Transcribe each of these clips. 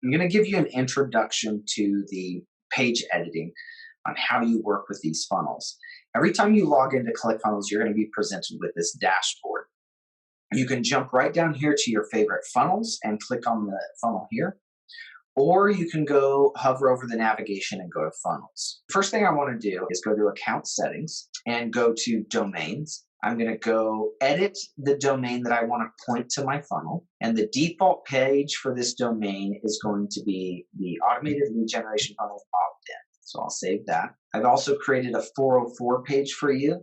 I'm going to give you an introduction to the page editing on how you work with these funnels. Every time you log into ClickFunnels, you're going to be presented with this dashboard. You can jump right down here to your favorite funnels and click on the funnel here, or you can go hover over the navigation and go to funnels. First thing I want to do is go to account settings and go to domains. I'm going to go edit the domain that I want to point to my funnel. And the default page for this domain is going to be the automated lead generation funnel opt-in. So I'll save that. I've also created a 404 page for you.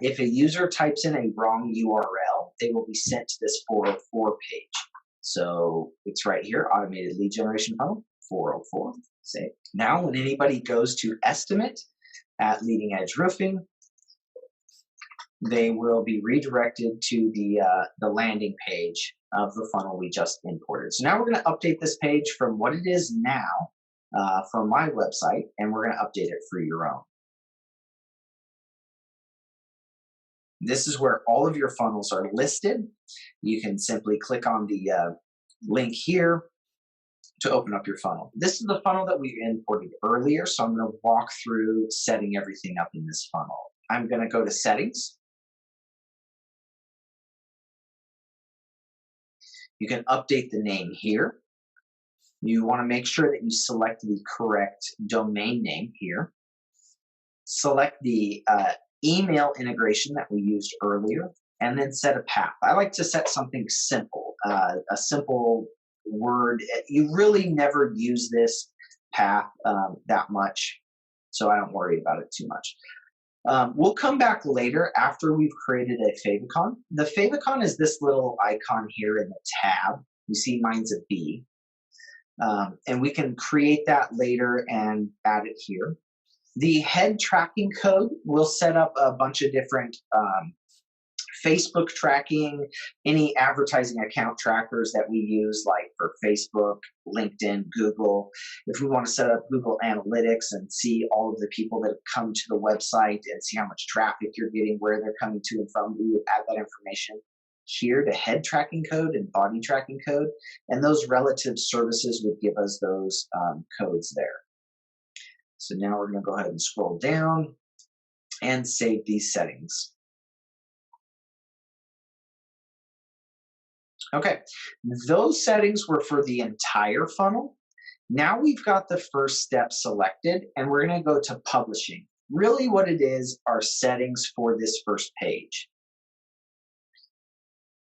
If a user types in a wrong URL, they will be sent to this 404 page. So it's right here, automated lead generation funnel, 404, save. Now when anybody goes to estimate at Leading Edge Roofing, they will be redirected to the landing page of the funnel we just imported. So now we're going to update this page from what it is now from my website, and we're going to update it for your own. This is where all of your funnels are listed. You can simply click on the link here to open up your funnel. This is the funnel that we imported earlier, so I'm going to walk through setting everything up in this funnel. I'm going to go to settings. You can update the name here. You want to make sure that you select the correct domain name here. Select the email integration that we used earlier, and then set a path. I like to set something simple, a simple word. You really never use this path that much, so I don't worry about it too much. We'll come back later after we've created a favicon. The favicon is this little icon here in the tab. You see mine's a B. And we can create that later and add it here. The head tracking code will set up a bunch of different Facebook tracking, any advertising account trackers that we use, like for Facebook, LinkedIn, Google. If we want to set up Google Analytics and see all of the people that have come to the website and see how much traffic you're getting, where they're coming to and from, we would add that information here to head tracking code and body tracking code. And those relative services would give us those codes there. So now we're going to go ahead and scroll down and save these settings. Okay, those settings were for the entire funnel. Now we've got the first step selected, and we're going to go to publishing. Really what it is are settings for this first page.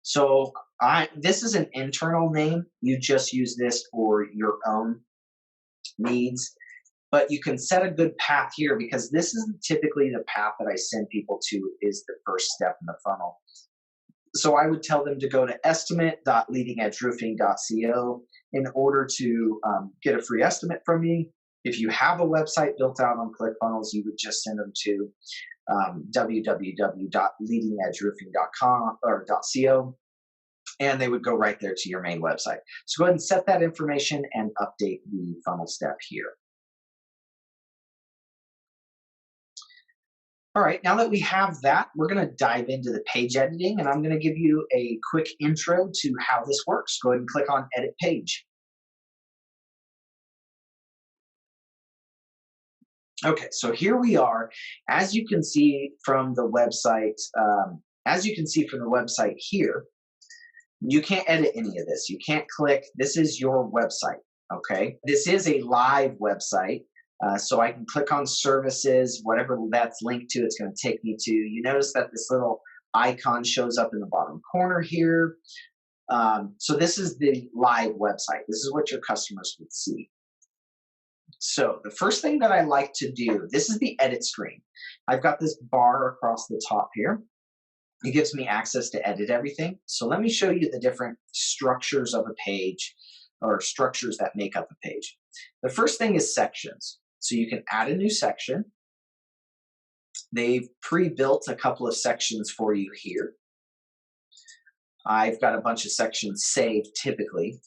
So this is an internal name. You just use this for your own needs. But you can set a good path here, because this is typically the path that I send people to is the first step in the funnel. So I would tell them to go to estimate.leadingedgeroofing.co in order to get a free estimate from me. If you have a website built out on ClickFunnels, you would just send them to www.leadingedgeroofing.com or .co, and they would go right there to your main website. So go ahead and set that information and update the funnel step here. All right, now that we have that, we're going to dive into the page editing, and I'm going to give you a quick intro to how this works. Go ahead and click on Edit Page. Okay, so here we are. As you can see from the website, here, you can't edit any of this. You can't click. This is your website. Okay, this is a live website. So I can click on services, whatever that's linked to, it's going to take me to. You notice that this little icon shows up in the bottom corner here. So this is the live website. This is what your customers would see. So the first thing that I like to do, this is the edit screen. I've got this bar across the top here. It gives me access to edit everything. So let me show you the different structures of a page, or structures that make up a page. The first thing is sections. So you can add a new section. They've pre-built a couple of sections for you here. I've got a bunch of sections saved typically.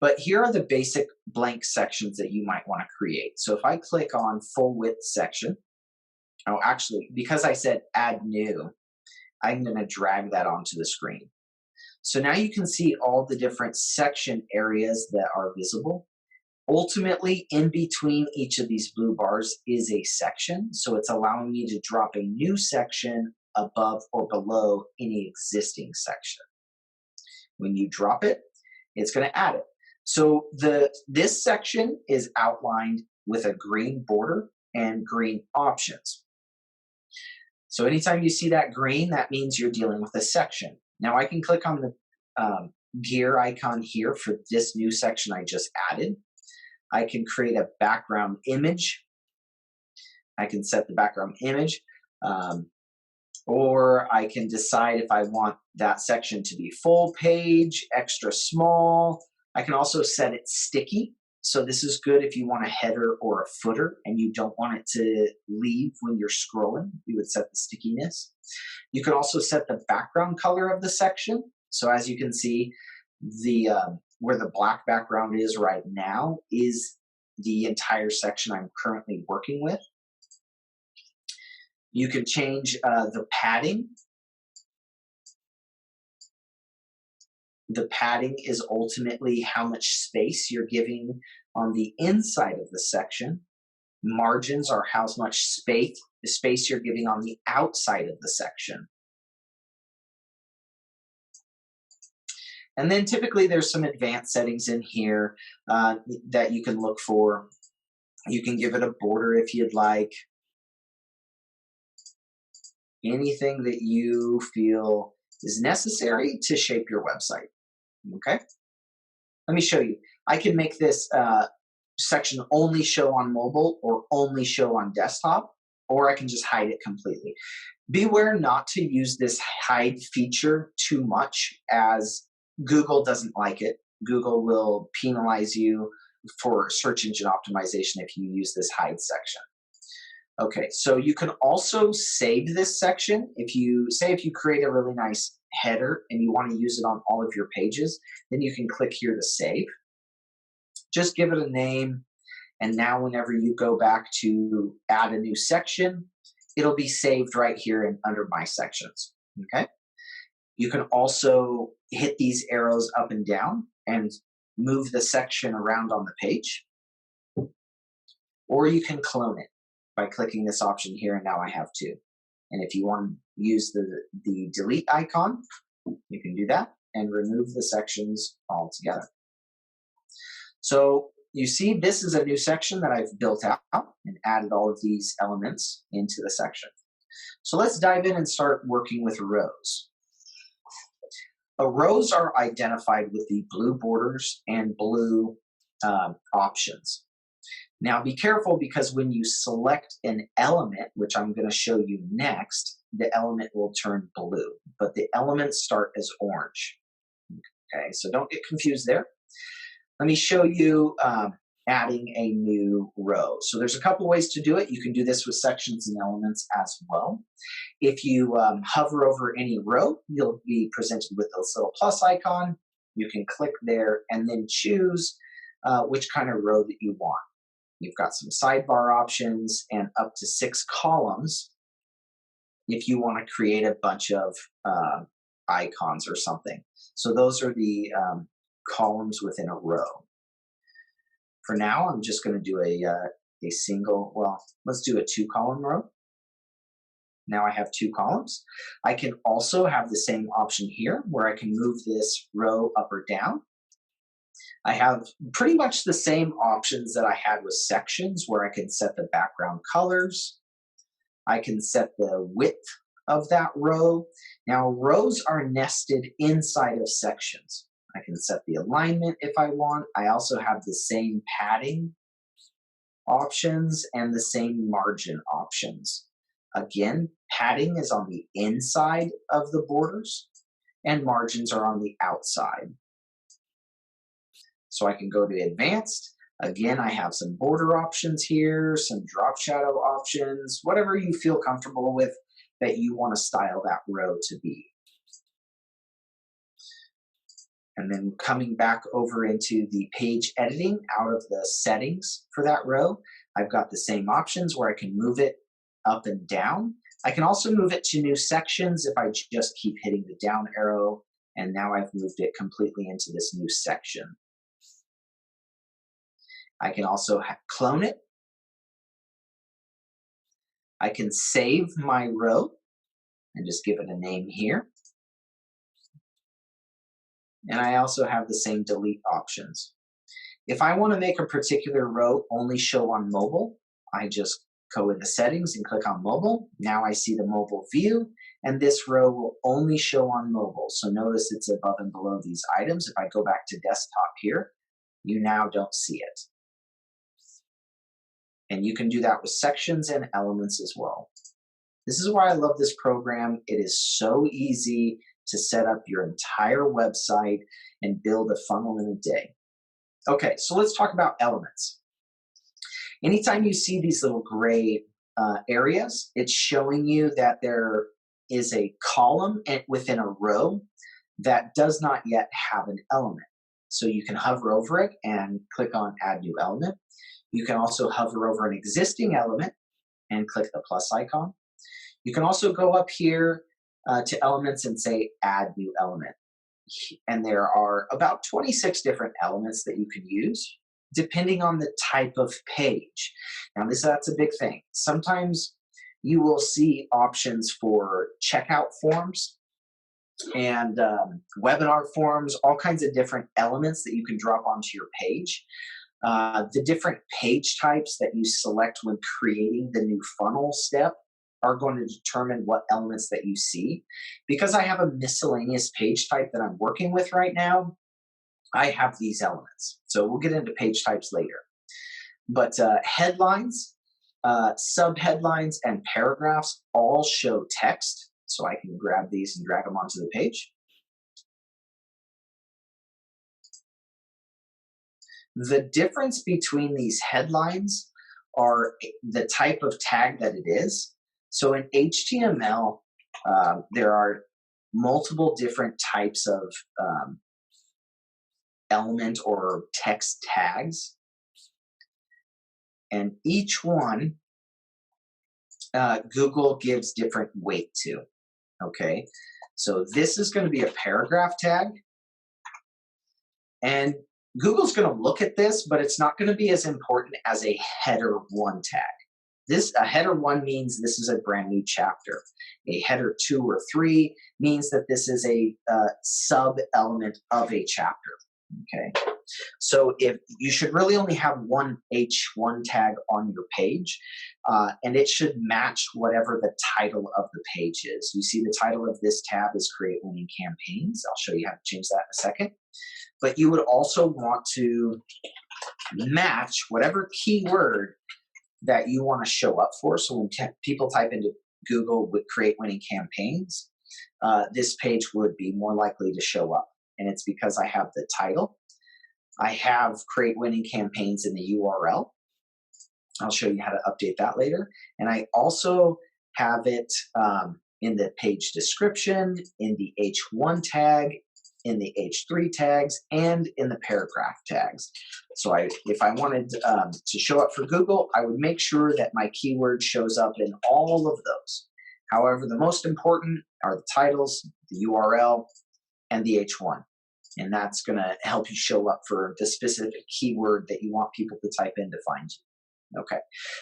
But here are the basic blank sections that you might want to create. So if I click on full width section, oh, actually, because I said add new, I'm going to drag that onto the screen. So now you can see all the different section areas that are visible. Ultimately, in between each of these blue bars is a section, so it's allowing me to drop a new section above or below any existing section. When you drop it, it's going to add it. So this section is outlined with a green border and green options. So anytime you see that green, that means you're dealing with a section. Now I can click on the gear icon here for this new section I just added. I can create a background image. I can set the background image, or I can decide if I want that section to be full page, extra small. I can also set it sticky. So this is good if you want a header or a footer and you don't want it to leave when you're scrolling. You would set the stickiness. You could also set the background color of the section. So as you can see, where the black background is right now is the entire section I'm currently working with. You can change the padding. The padding is ultimately how much space you're giving on the inside of the section. Margins are how much space you're giving on the outside of the section. And then typically there's some advanced settings in here that you can look for. You can give it a border if you'd like. Anything that you feel is necessary to shape your website. Okay? Let me show you. I can make this section only show on mobile or only show on desktop, or I can just hide it completely. Beware not to use this hide feature too much, as Google doesn't like it. Google will penalize you for search engine optimization if you use this hide section. Okay, so you can also save this section. If you create a really nice header and you want to use it on all of your pages, then you can click here to save. Just give it a name, and now whenever you go back to add a new section, it'll be saved right here under My Sections, okay? You can also hit these arrows up and down and move the section around on the page, or you can clone it by clicking this option here, and now I have two. And if you want to use the delete icon, you can do that and remove the sections altogether. So you see this is a new section that I've built out and added all of these elements into the section. So let's dive in and start working with rows. Rows are identified with the blue borders and blue options. Now be careful, because when you select an element, which I'm going to show you next, the element will turn blue, but the elements start as orange. Okay, so don't get confused there. Let me show you adding a new row. So there's a couple ways to do it. You can do this with sections and elements as well. If you hover over any row, you'll be presented with this little plus icon. You can click there and then choose which kind of row that you want. You've got some sidebar options and up to 6 columns if you want to create a bunch of icons or something. So those are the columns within a row. For now, I'm just going to do a single, well, let's do a 2-column row. Now I have 2 columns. I can also have the same option here where I can move this row up or down. I have pretty much the same options that I had with sections, where I can set the background colors. I can set the width of that row. Now, rows are nested inside of sections. I can set the alignment if I want. I also have the same padding options and the same margin options. Again, padding is on the inside of the borders and margins are on the outside. So I can go to advanced. Again, I have some border options here, some drop shadow options, whatever you feel comfortable with that you want to style that row to be. And then coming back over into the page editing, out of the settings for that row, I've got the same options where I can move it up and down. I can also move it to new sections if I just keep hitting the down arrow And now I've moved it completely into this new section. I can also clone it. I can save my row and just give it a name here. And I also have the same delete options. If I want to make a particular row only show on mobile, I just go in the settings and click on mobile. Now I see the mobile view, and this row will only show on mobile. So notice it's above and below these items. If I go back to desktop here, you now don't see it. And you can do that with sections and elements as well. This is why I love this program. It is so easy to set up your entire website and build a funnel in a day. Okay, so let's talk about elements. Anytime you see these little gray areas, it's showing you that there is a column within a row that does not yet have an element. So you can hover over it and click on Add New Element. You can also hover over an existing element and click the plus icon. You can also go up here to Elements and say Add New Element. And there are about 26 different elements that you can use depending on the type of page. Now that's a big thing. Sometimes you will see options for checkout forms and webinar forms, all kinds of different elements that you can drop onto your page. The different page types that you select when creating the new funnel step are going to determine what elements that you see. Because I have a miscellaneous page type that I'm working with right now, I have these elements. So we'll get into page types later. But headlines, subheadlines, and paragraphs all show text. So I can grab these and drag them onto the page. The difference between these headlines are the type of tag that it is. So in HTML, there are multiple different types of element or text tags. And each one, Google gives different weight to. Okay, so this is going to be a paragraph tag. And Google's going to look at this, but it's not going to be as important as a header 1 tag. A header 1 means this is a brand new chapter. A header 2 or 3 means that this is a sub element of a chapter. Okay, so if you should really only have one H1 tag on your page, and it should match whatever the title of the page is. You see the title of this tab is Create Winning Campaigns. I'll show you how to change that in a second. But you would also want to match whatever keyword that you want to show up for. So when people type into Google with Create Winning Campaigns, this page would be more likely to show up. And it's because I have the title. I have Create Winning Campaigns in the URL. I'll show you how to update that later. And I also have it in the page description, in the H1 tag, in the H3 tags, and in the paragraph tags. So if I wanted to show up for Google, I would make sure that my keyword shows up in all of those. However, the most important are the titles, the URL, and the H1. And that's going to help you show up for the specific keyword that you want people to type in to find you. Okay,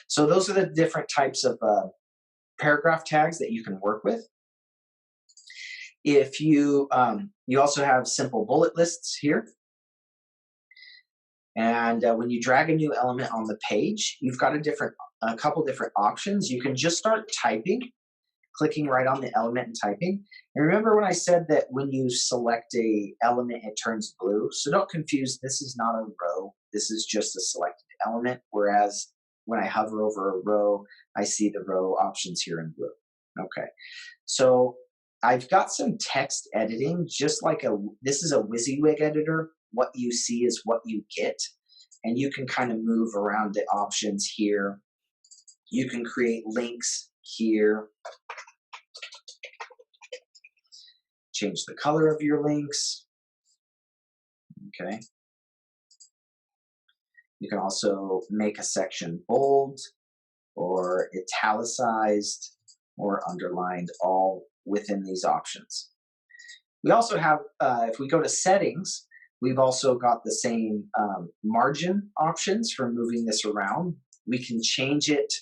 so those are the different types of paragraph tags that you can work with. If you also have simple bullet lists here. And when you drag a new element on the page, you've got a couple different options. You can just start typing, clicking right on the element and typing. And remember when I said that when you select a element, it turns blue? So don't confuse, this is not a row. This is just a selected element, whereas when I hover over a row, I see the row options here in blue. Okay, so I've got some text editing, just like this is a WYSIWYG editor. What you see is what you get. And you can kind of move around the options here. You can create links here. Change the color of your links. Okay. You can also make a section bold or italicized or underlined, all within these options. We also have, if we go to settings, we've also got the same margin options for moving this around. We can change it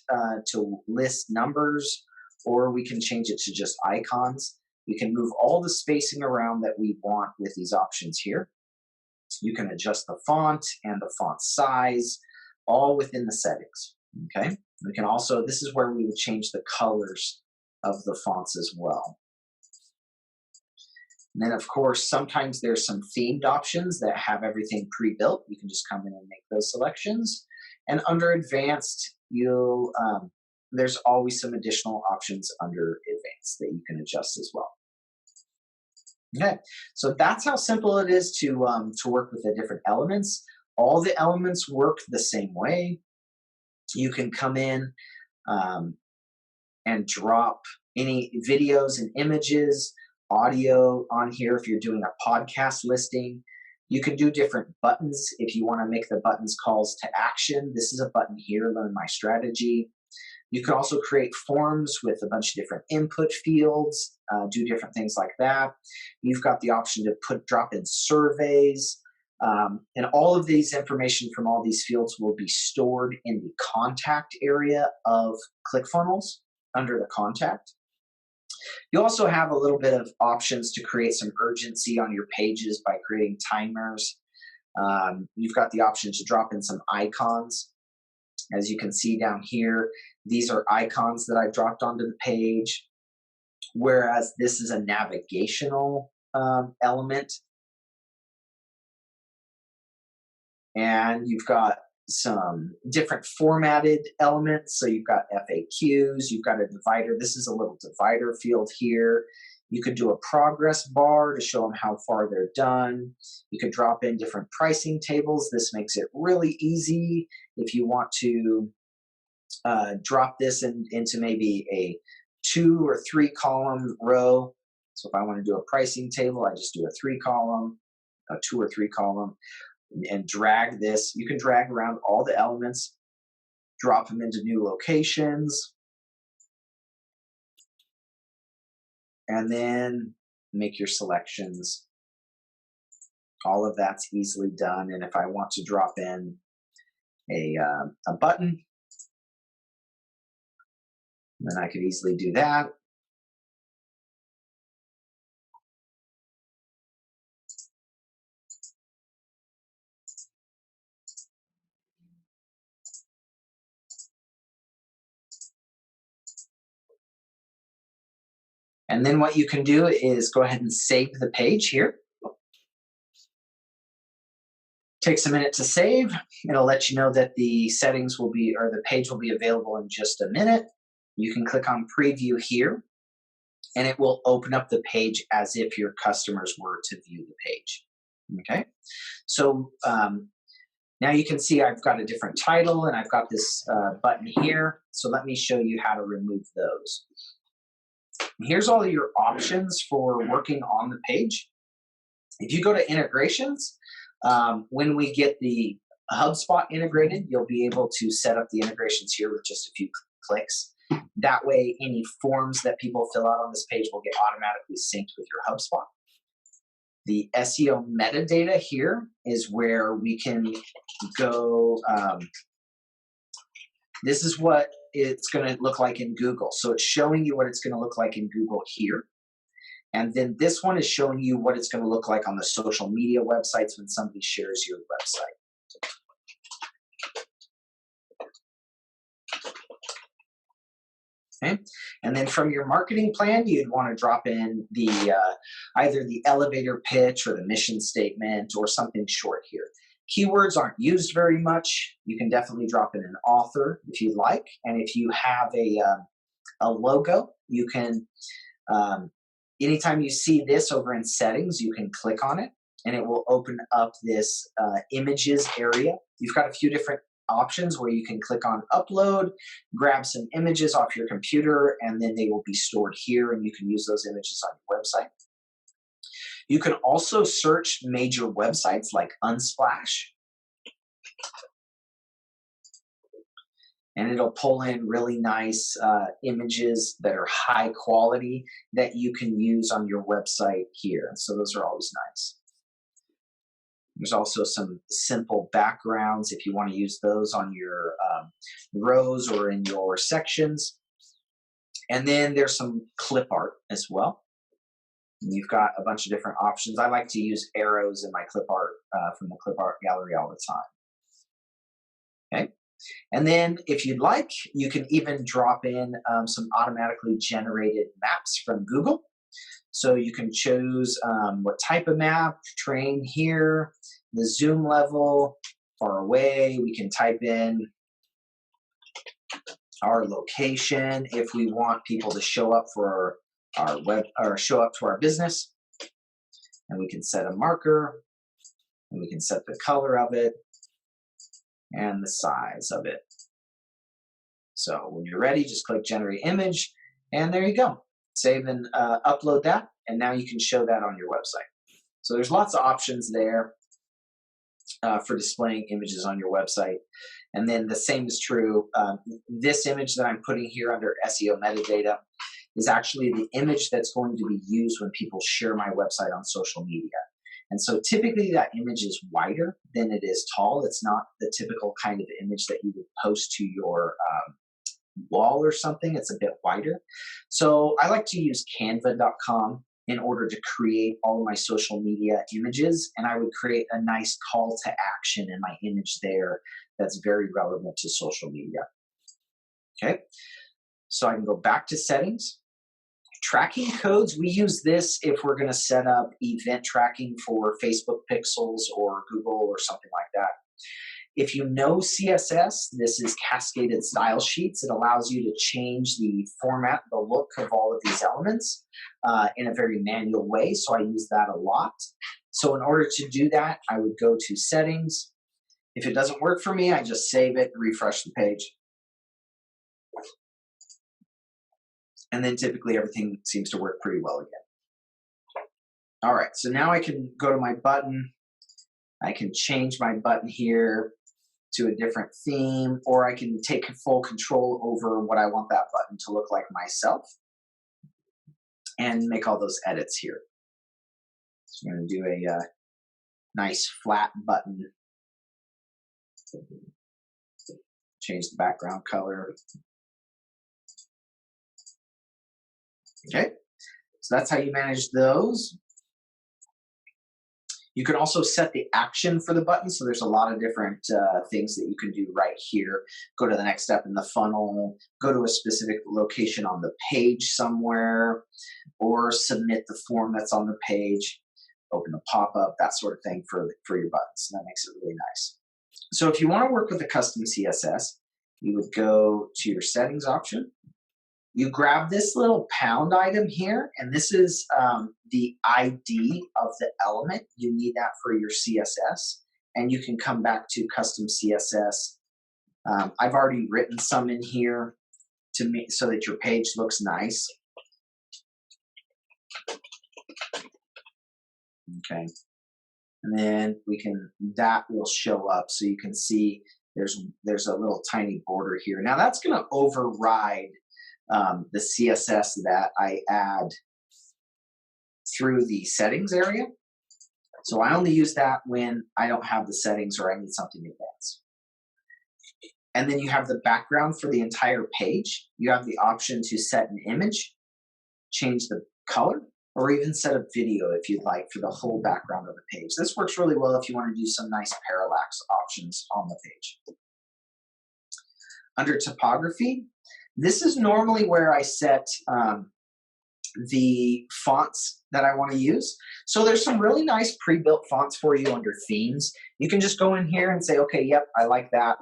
to list numbers, or we can change it to just icons. You can move all the spacing around that we want with these options here. You can adjust the font and the font size, all within the settings, okay? We can also, this is where we would change the colors of the fonts as well. And then, of course, sometimes there's some themed options that have everything pre-built. You can just come in and make those selections. And under advanced, there's always some additional options under advanced that you can adjust as well. Okay, so that's how simple it is to work with the different elements. All the elements work the same way. You can come in and drop any videos and images, audio on here if you're doing a podcast listing. You can do different buttons if you want to make the buttons calls to action. This is a button here, Learn My Strategy. You can also create forms with a bunch of different input fields, do different things like that. You've got the option to drop in surveys, and all of these information from all these fields will be stored in the contact area of ClickFunnels under the contact. You also have a little bit of options to create some urgency on your pages by creating timers. You've got the option to drop in some icons. As you can see down here, these are icons that I've dropped onto the page, whereas this is a navigational element. And you've got some different formatted elements. So you've got FAQs, you've got a divider. This is a little divider field here. You could do a progress bar to show them how far they're done. You could drop in different pricing tables. This makes it really easy if you want to drop this into maybe a 2 or 3 column row. So if I want to do a pricing table, I just do a 3 column, a 2 or 3 column, and drag this. You can drag around all the elements, drop them into new locations, and then make your selections. All of that's easily done. And if I want to drop in a button, then I could easily do that. And then what you can do is go ahead and save the page here. Takes a minute to save. It'll let you know that the settings will be, or the page will be available in just a minute. You can click on preview here, and it will open up the page as if your customers were to view the page. Okay, so now you can see I've got a different title and I've got this button here. So let me show you how to remove those. Here's all your options for working on the page. If you go to integrations, when we get the HubSpot integrated, you'll be able to set up the integrations here with just a few clicks. That way, any forms that people fill out on this page will get automatically synced with your HubSpot. The SEO metadata here is where we can go. This is what it's going to look like in Google. So it's showing you what it's going to look like in Google here. And then this one is showing you what it's going to look like on the social media websites when somebody shares your website. Okay. And then from your marketing plan, you'd want to drop in the either the elevator pitch or the mission statement or something short here. Keywords aren't used very much. You can definitely drop in an author if you'd like. And if you have a logo, you can, anytime you see this over in settings, you can click on it and it will open up this images area. You've got a few different options where you can click on upload, grab some images off your computer, and then they will be stored here and you can use those images on your website. You can also search major websites like Unsplash. and it'll pull in really nice images that are high quality that you can use on your website here. So those are always nice. There's also some simple backgrounds if you want to use those on your rows or in your sections. And then there's some clip art as well. You've got a bunch of different options. I like to use arrows in my clip art from the clip art gallery all the time. Okay. And then if you'd like, you can even drop in some automatically generated maps from Google. So you can choose what type of map, terrain here, the zoom level, far away. We can type in our location if we want people to show up for our web or show up to our business. And we can set a marker, and we can set the color of it and the size of it. So when you're ready, just click Generate Image, and there you go. Save and upload that, and now you can show that on your website. So there's lots of options there for displaying images on your website. And then the same is true. This image that I'm putting here under SEO metadata is actually the image that's going to be used when people share my website on social media. And so typically that image is wider than it is tall. It's not the typical kind of image that you would post to your wall or something. It's a bit wider. So I like to use canva.com in order to create all of my social media images, and I would create a nice call to action in my image there that's very relevant to social media. Okay, so I can go back to settings. Tracking codes, we use this if we're going to set up event tracking for Facebook pixels or Google or something like that. If you know CSS, this is cascaded style sheets. It allows you to change the format, the look of all of these elements in a very manual way, so I use that a lot. So in order to do that, I would go to settings. If it doesn't work for me, I just save it and refresh the page. And then typically everything seems to work pretty well again. All right, so now I can go to my button. I can change my button here to a different theme, or I can take full control over what I want that button to look like myself and make all those edits here. So I'm going to do a nice flat button. Change the background color. Okay, so that's how you manage those. You can also set the action for the button. So there's a lot of different things that you can do right here. Go to the next step in the funnel, go to a specific location on the page somewhere, or submit the form that's on the page, open the pop-up, that sort of thing for your buttons. And that makes it really nice. So if you want to work with a custom CSS, you would go to your settings option. You grab this little pound item here, and this is the ID of the element. You need that for your CSS, and you can come back to custom CSS. I've already written some in here to make so that your page looks nice. Okay, and then that will show up, so you can see there's a little tiny border here. Now that's going to override the CSS that I add through the settings area. So I only use that when I don't have the settings or I need something advanced. And then you have the background for the entire page. You have the option to set an image, change the color, or even set a video if you'd like for the whole background of the page. This works really well if you want to do some nice parallax options on the page. Under typography, this is normally where I set the fonts that I want to use. So there's some really nice pre-built fonts for you under themes. You can just go in here and say, okay, yep, I like that,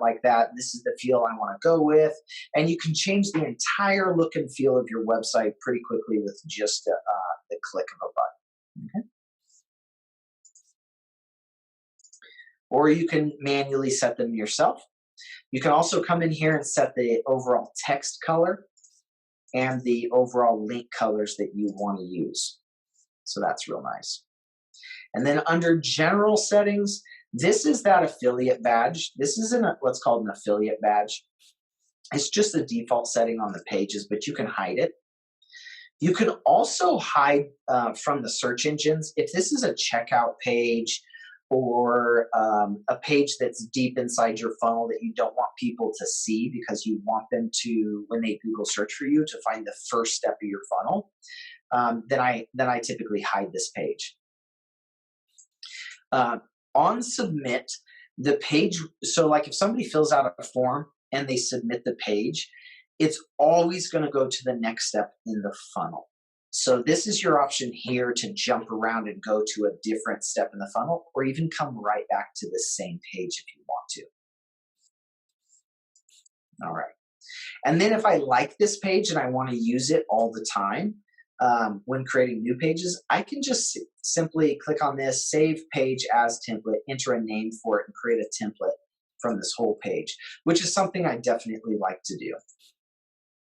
This is the feel I want to go with. And you can change the entire look and feel of your website pretty quickly with just the click of a button. Okay? Or you can manually set them yourself. You can also come in here and set the overall text color and the overall link colors that you want to use. So that's real nice. And then under general settings, this is that affiliate badge. This is what's called an affiliate badge. It's just a default setting on the pages, but you can hide it. You can also hide from the search engines. If this is a checkout page or a page that's deep inside your funnel that you don't want people to see because you want them to, when they Google search for you, to find the first step of your funnel, then I typically hide this page. On submit, the page, so like if somebody fills out a form and they submit the page, it's always going to go to the next step in the funnel. So this is your option here to jump around and go to a different step in the funnel, or even come right back to the same page if you want to. All right. And then if I like this page and I want to use it all the time, when creating new pages, I can just simply click on this, save page as template, enter a name for it, and create a template from this whole page, which is something I definitely like to do.